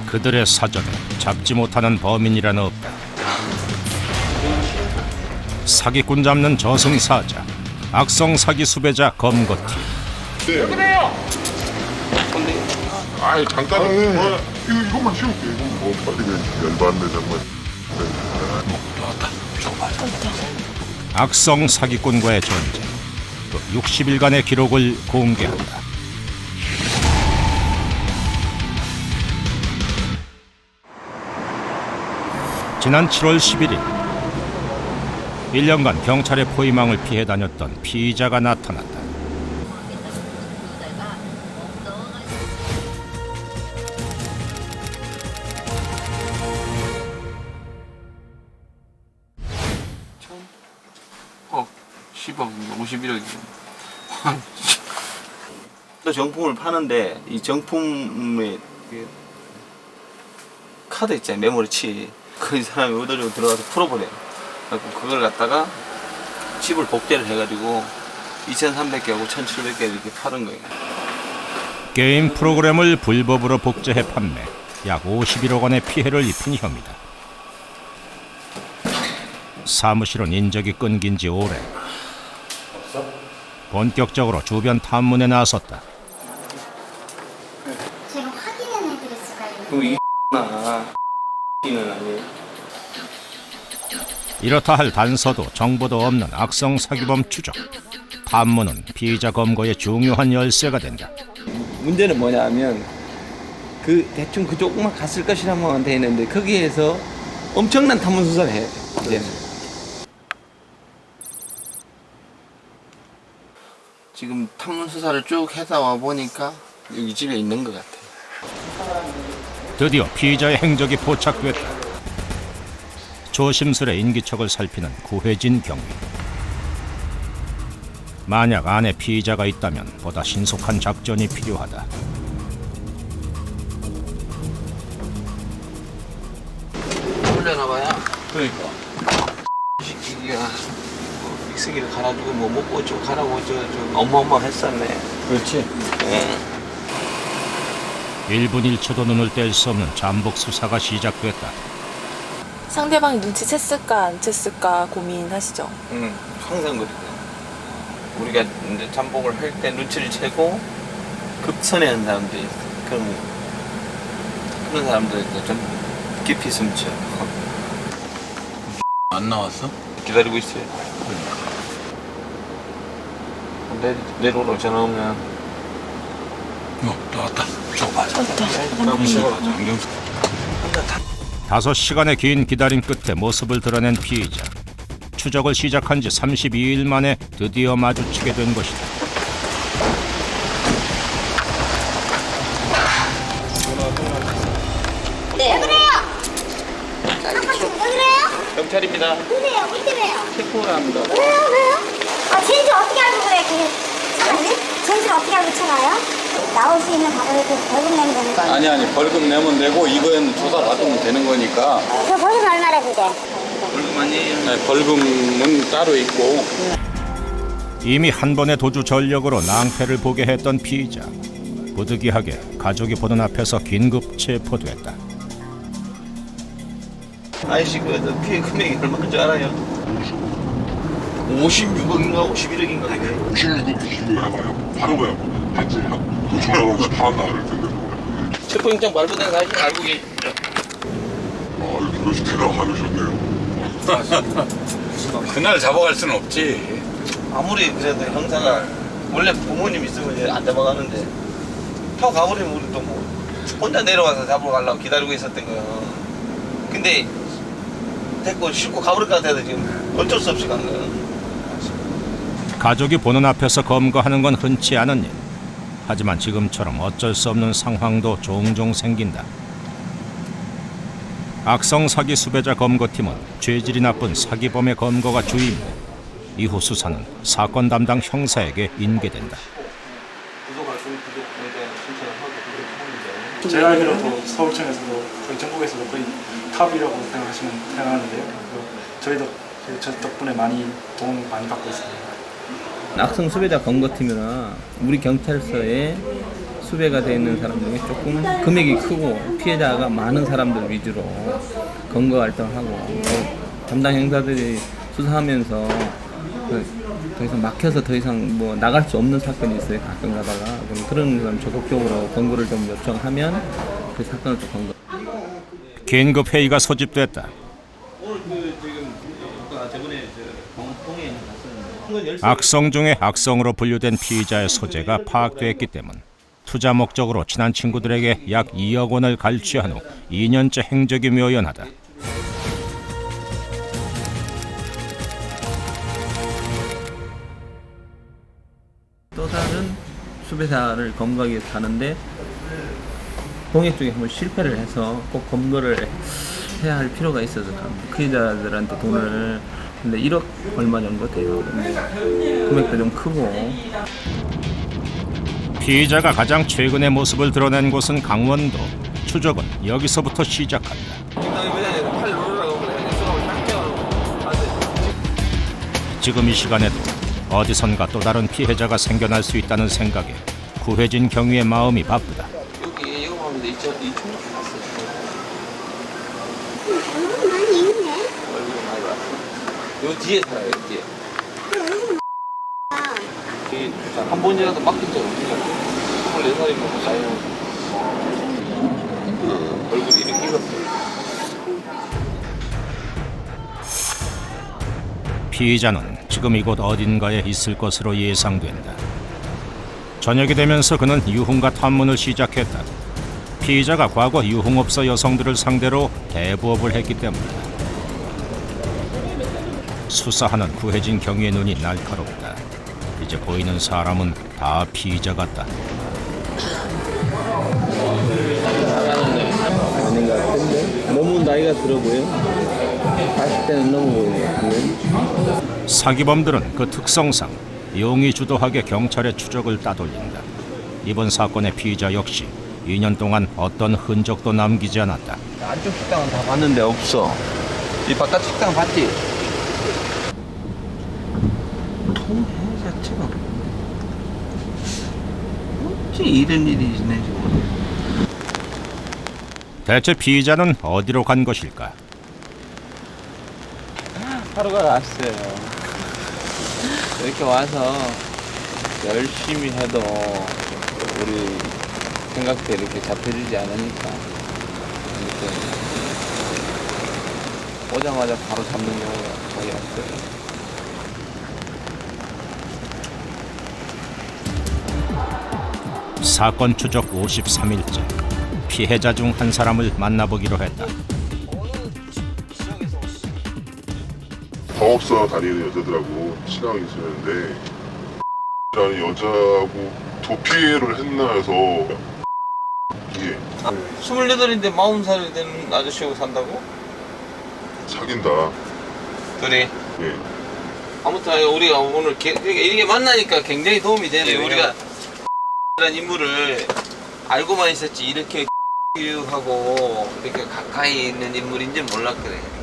그들의 사전에 잡지 못하는 범인이란 없다. 사기꾼 잡는 저승사자, 악성 사기 수배자 검거팀. 아이 잠깐 이것만 치울게. 이거 뭐 빨리 그냥 열받네 정말. 악성 사기꾼과의 전쟁, 또 60일간의 기록을 공개한다. 지난 7월 11일 1년간 경찰의 포위망을 피해 다녔던 피의자가 나타났다. 억, 10억, 51억이요. 또 정품을 파는데 이 정품의 카드 있잖아요, 메모리치. 그 사람이 의도적으로 들어가서 풀어버려요. 그래서 그걸 갖다가 칩을 복제를 해가지고 2,300개하고 1,700개 이렇게 파는 거예요. 게임 프로그램을 불법으로 복제해 판매, 약 51억 원의 피해를 입힌 혐의다. 사무실은 인적이 끊긴 지 오래. 본격적으로 주변 탐문에 나섰다. 제가 확인은 해드릴 수가 있는데 그럼 이는 아니에요. 이렇다 할 단서도 정보도 없는 악성 사기범 추적. 탐문은 피의자 검거의 중요한 열쇠가 된다. 문제는 뭐냐면 그 대충 그쪽만 갔을 것이라만 돼 있는데 거기에서 엄청난 탐문 수사를 해야 돼. 이제는. 지금 탐문 수사를 쭉 해다 와 보니까 여기 집에 있는 것 같아요. 드디어 피의자의 행적이 포착됐다. 조심스레 인기척을 살피는 구혜진 경위. 만약 안에 피의자가 있다면 보다 신속한 작전이 필요하다. 올려놔봐야. 그러니까. 시기가 믹서기를 갈아주고 뭐 먹고 좀 갈아고 저 어마어마 했었네. 그렇지. 예. 1분 1초도 눈을 뗄 수 없는 잠복 수사가 시작됐다. 상대방이 눈치챘을까 안 챘을까 고민하시죠? 응, 항상 그래요. 우리가 이제 잠복을 할 때 눈치를 채고 급선회하는 사람들이 있어. 그런 사람들 좀 깊이 숨죠. 안 나왔어? 기다리고 있어요. 내려오라고 전화 오면 나왔다. 저거 맞아. 안경수. 5시간의 긴 기다림 끝에 모습을 드러낸 피의자. 추적을 시작한 지 32일 만에 드디어 마주치게 된 것이다. 네. 왜 그래요? 왜 그래요? 경찰입니다. 그래요? 왜 그래요? 체포를 합니다. 왜요? 아 진실 어떻게 알고 그래? 차가니? 진실 어떻게 알고 차가요? 나올 수 있는 방법이 벌금 내면 되는 거 아니에요? 아니 벌금 내면 되고 이거는 조사 받으면 되는 거니까. 그 벌금 얼마래 그게? 벌금 아니에요. 네, 벌금은 따로 있고. 이미 한 번의 도주 전력으로 낭패를 보게 했던 피의자. 부득이하게 가족이 보는 앞에서 긴급 체포됐다. 아이씨, 그 피해 금액이 얼마인 줄 알아요? 56억인가 51억인가 그게? 56억 기준으로 해봐요. 하루에 한지 그 전화로 파나 그럴 텐데. 체포영장 발부된 사실 알고 계시죠? 이렇게 몇시 대답하셨네요. 그날 잡아갈 수는 없지. 아무리 그래도 형사가 원래 부모님 있으면 이제 안 잡아가는데 타고 가버리면 우리도 뭐 혼자 내려와서 잡으러 가려고 기다리고 있었던 거예요. 근데 됐고 싣고 가버릴 것 같아서 지금 어쩔 수 없이 간 거예요. 가족이 보는 앞에서 검거하는 건 흔치 않은 일. 하지만 지금처럼 어쩔 수 없는 상황도 종종 생긴다. 악성 사기 수배자 검거팀은 죄질이 나쁜 사기범의 검거가 주임돼 이후 수사는 사건 담당 형사에게 인계된다. 제가 알기로도 서울청에서도 거의 전국에서도 거의 탑이라고 생각하는데요. 저희도 저 덕분에 많이 도움 많이 받고 있습니다. 악성 수배자 검거팀이나 우리 경찰서에 수배가 되어 있는 사람 중에 조금 금액이 크고 피해자가 많은 사람들 위주로 검거 활동하고 담당 형사들이 수사하면서 더 이상 막혀서 더 이상 뭐 나갈 수 없는 사건이 있어요. 가끔 가다가 그런 사람 적극적으로 검거를 좀 요청하면 그 사건을 또 검거. 긴급 회의가 소집됐다. 오늘 지금 저번에 공통에 악성 중에 악성으로 분류된 피의자의 소재가 파악됐기 때문 투자 목적으로 친한 친구들에게 약 2억 원을 갈취한 후 2년째 행적이 묘연하다. 또 다른 수배사를 검거하기 위해서 하는데 동해 쪽에 한번 실패를 해서 꼭 검거를 해야 할 필요가 있어서 피해자들한테 돈을 근데 1억 얼마 정도 돼요. 근데 금액도 좀 크고. 피의자가 가장 최근의 모습을 드러낸 곳은 강원도. 추적은 여기서부터 시작한다. 지금 이 시간에도 어디선가 또 다른 피해자가 생겨날 수 있다는 생각에 구혜진 경위의 마음이 바쁘다. 여기 이거 하면 2천 났어요. 얼굴 많이 있네. 얼굴 많이 왔어. 요 뒤에 살아요, 뒤에. 한 번이라도 맡긴 적 없으니까 24살이면 쌓여. 얼굴이 이렇게 익었어요. 피의자는 지금 이곳 어딘가에 있을 것으로 예상된다. 저녁이 되면서 그는 유흥가 탐문을 시작했다. 피의자가 과거 유흥업소 여성들을 상대로 대부업을 했기 때문이다. 수사하는 구혜진 경위의 눈이 날카롭다. 이제 보이는 사람은 다 피의자 같다. 아닌 것 같은데? 너무 나이가 들어 보여? 40대는 넘어 보이네. 사기범들은 그 특성상 용의 주도하게 경찰의 추적을 따돌린다. 이번 사건의 피의자 역시 2년 동안 어떤 흔적도 남기지 않았다. 안쪽 식당은 다 봤는데 없어. 이 바깥 식당 봤지? 통해 자체가 어찌 이런 일이 있네 지금. 대체 피의자는 어디로 간 것일까? 하루가 났어요. 이렇게 와서 열심히 해도 우리 생각대로 이렇게 잡혀주지 않으니까 이렇게 오자마자 바로 잡는 경우가 거의 없어요. 사건 추적 53일째 피해자 중 한 사람을 만나보기로 했다. 사업사 다니는 여자들하고 친하게 지내는데 라는 여자하고 도피를 했나 해서 이게 28인데 40살이 된 아저씨하고 산다고? 사귄다. 그래. 예. 아무튼 우리가 오늘 이게 만나니까 굉장히 도움이 되네. 우리가 라는 인물을 알고만 있었지 이렇게 하고 이렇게 가까이 있는 인물인지 몰랐거든.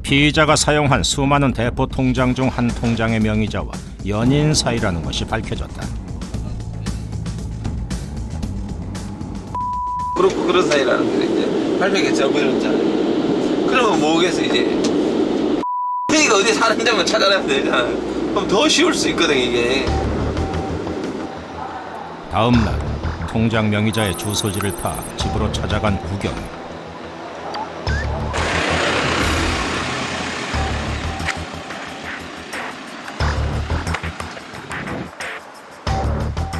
피의자가 사용한 수많은 대포 통장 중 한 통장의 명의자와 연인 사이라는 것이 밝혀졌다. 그렇고 그런 사이라는 거래. 이제 발표에 접어들었잖아요. 그러면 뭐겠어 이제. 그러니까 어디 사는지만 찾아내면 되잖아. 그럼 더 쉬울 수 있거든 이게. 다음 날 통장 명의자의 주소지를 파 집으로 찾아간 구경.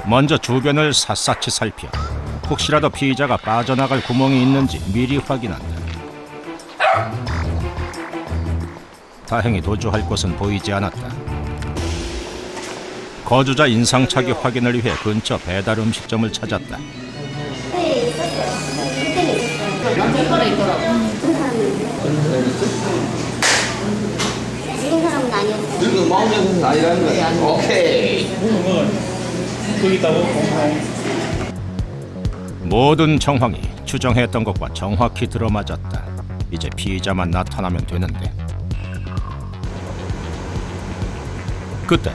먼저 주변을 샅샅이 살펴 혹시라도 피의자가 빠져나갈 구멍이 있는지 미리 확인한다. 다행히 도주할 곳은 보이지 않았다. 거주자 인상착의 확인을 위해 근처 배달 음식점을 찾았다. 이런 사람은 아니었어. 지금 마음에서는 아니라는 거야. 오케이. 모든 정황이 추정했던 것과 정확히 들어맞았다. 이제 피의자만 나타나면 되는데. 그때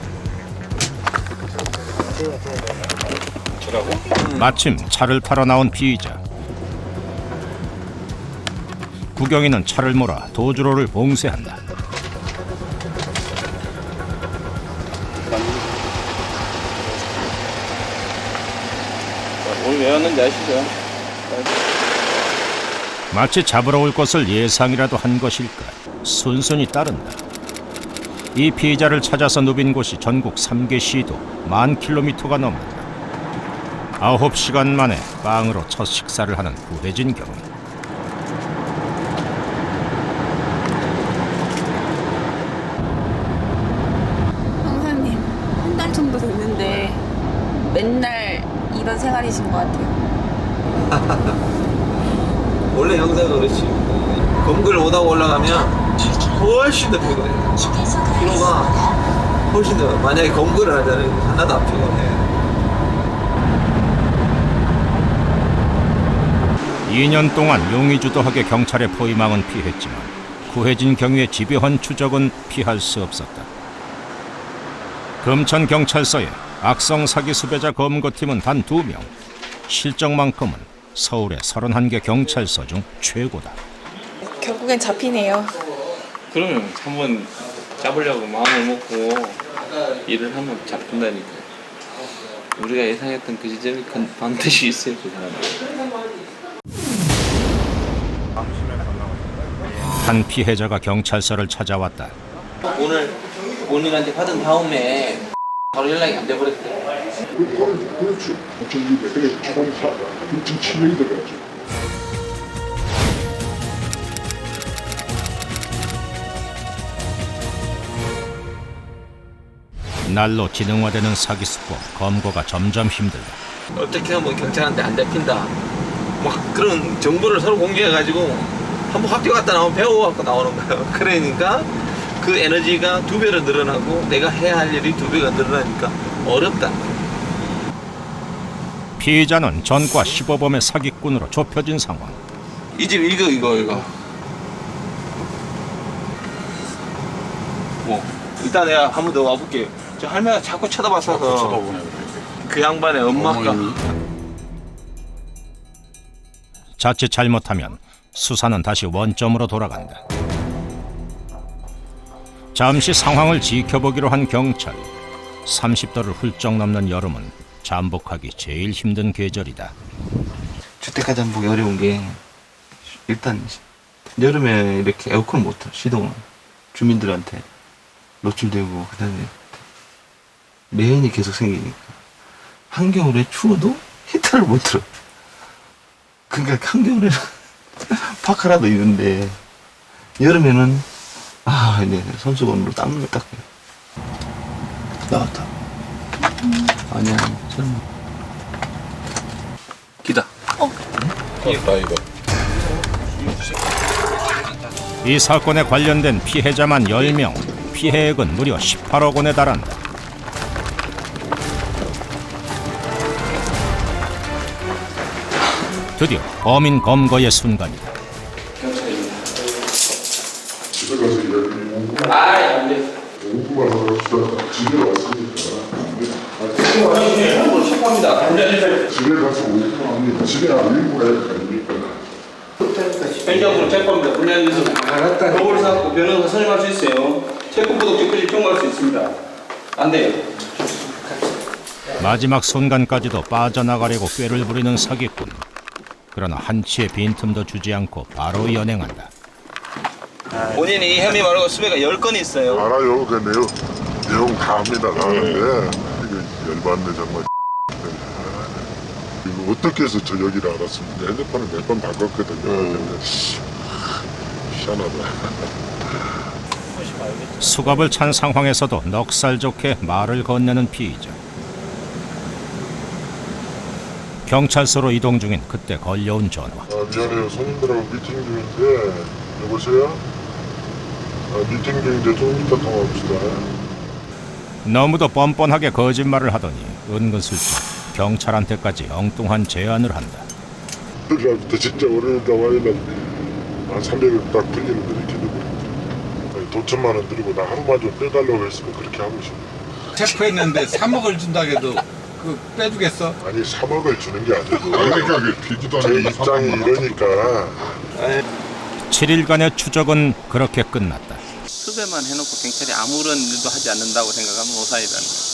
마침 차를 타러 나온 피의자. 구경이는 차를 몰아 도주로를 봉쇄한다. 오늘 왜 왔는지 아시죠? 마치 잡으러 올 것을 예상이라도 한 것일까 순순히 따른다. 이 피의자를 찾아서 누빈 곳이 전국 3개 시도 10,000km가 넘는다. 9시간 만에 빵으로 첫 식사를 하는 구혜진 경위. 형사님, 한 달 정도 됐는데 맨날 이런 생활이신 것 같아요. 원래 형사가 그렇지. 검거를 못하고 올라가면 훨씬 더 피곤해. 피로가 훨씬 더. 만약에 검거를 하자면 하나도 안 피곤해. 2년 동안 용의주도하게 경찰의 포위망은 피했지만 구혜진 경위의 집요한 추적은 피할 수 없었다. 금천경찰서의 악성 사기 수배자 검거팀은 단 2명. 실적만큼은 서울의 31개 경찰서 중 최고다. 결국엔 잡히네요. 그러면 한번 잡으려고 마음을 먹고 일을 하면 잡힌다니까. 우리가 예상했던 그 지점이 반드시 있어요, 그 사람은. 한 피해자가 경찰서를 찾아왔다. 오늘 본인한테 받은 다음에 바로 연락이 안 돼버렸대. 그렇죠. 9,200. 총 6,700이 들어갔죠. 날로 지능화되는 사기 수법 검거가 점점 힘들다. 어떻게 하면 경찰한테 안 잡힌다. 막 그런 정보를 서로 공개해가지고 한번 학교 갔다 나오면 배워갖고 나오는 거예요. 그러니까 그 에너지가 2배로 늘어나고 내가 해야 할 일이 2배가 늘어나니까 어렵다. 피의자는 전과 15범의 사기꾼으로 좁혀진 상황. 이 집 이거. 뭐 일단 내가 한 번 더 와볼게요. 저 할머니가 자꾸 쳐다봤어서 그 양반의 엄마가 자칫 잘못하면 수사는 다시 원점으로 돌아간다. 잠시 상황을 지켜보기로 한 경찰. 30도를 훌쩍 넘는 여름은 잠복하기 제일 힘든 계절이다. 주택가 잠복이 어려운 게 일단 여름에 이렇게 에어컨 못 틀어. 시동은 주민들한테 노출되고 그다음에 매연이 계속 생기니까 한겨울에 추워도 히터를 못 틀어. 그러니까 한겨울에는 파카라도 있는데 여름에는 이제 손수건으로 땀을 닦아요. 나왔다. 아니야, 설마. 기다. 이거. 이 사건에 관련된 피해자만 10명, 피해액은 무려 18억 원에 달한다. 드디어 범인 검거의 순간이다. 집에 가서 이야기 안 돼. 공부만 하고 싶다. 집에 왔으니까. 집에 가서 5분 하면 집에 일부가 아닙니까? 현장으로 채권입니다. 분량에서 거울을 사고 변호사 선임할 수 있어요. 채권 부독직까지 청구할 수 있습니다. 안 돼요. 마지막 순간까지도 빠져나가려고 꾀를 부리는 사기꾼. 그러나 한치의 빈틈도 주지 않고 바로 연행한다. 본인이 이 혐의 말고 수배가 10건이 있어요. 알아요. 그 내용 다 합니다. 아는데 이게 열받네 정말. 이거 어떻게 해서 저 여기를 알았습니까? 핸드폰을 몇 번 바꿨거든요. 근데 희한하다. 수갑을 찬 상황에서도 넉살 좋게 말을 건네는 피의자. 경찰서로 이동 중인 그때 걸려온 전화. 미안해요. 손님들하고 미팅 중인데 여보세요? 미팅 중인데 좀 이따 통화합시다. 너무도 뻔뻔하게 거짓말을 하더니 은근슬쩍 경찰한테까지 엉뚱한 제안을 한다. 그날부터 진짜 월요일 와일날 한 300을 딱 풀리는 이렇게 되고 도천만 원 드리고 나 하루만 좀 빼달라고 했으면 그렇게 하고 싶어. 체포했는데 3억을 준다고 해도 그 빼주겠어? 아니 3억을 주는 게 아니고 그러니까 되지도 제 입장이 이러니까 7일간의 추적은 그렇게 끝났다. 수배만 해놓고 경찰이 아무런 일도 하지 않는다고 생각하면 오산이라는 거예요.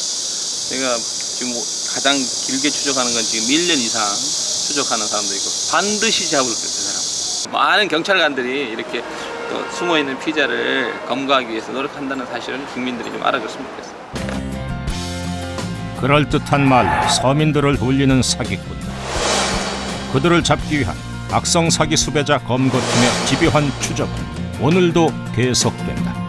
제가 지금 가장 길게 추적하는 건 지금 1년 이상 추적하는 사람도 있고 반드시 잡을 거예요, 그 사람. 많은 경찰관들이 이렇게 또 숨어있는 피자를 검거하기 위해서 노력한다는 사실은 국민들이 좀 알아줬으면 좋겠어요. 그럴듯한 말로 서민들을 돌리는 사기꾼들. 그들을 잡기 위한 악성 사기 수배자 검거팀의 집요한 추적은 오늘도 계속된다.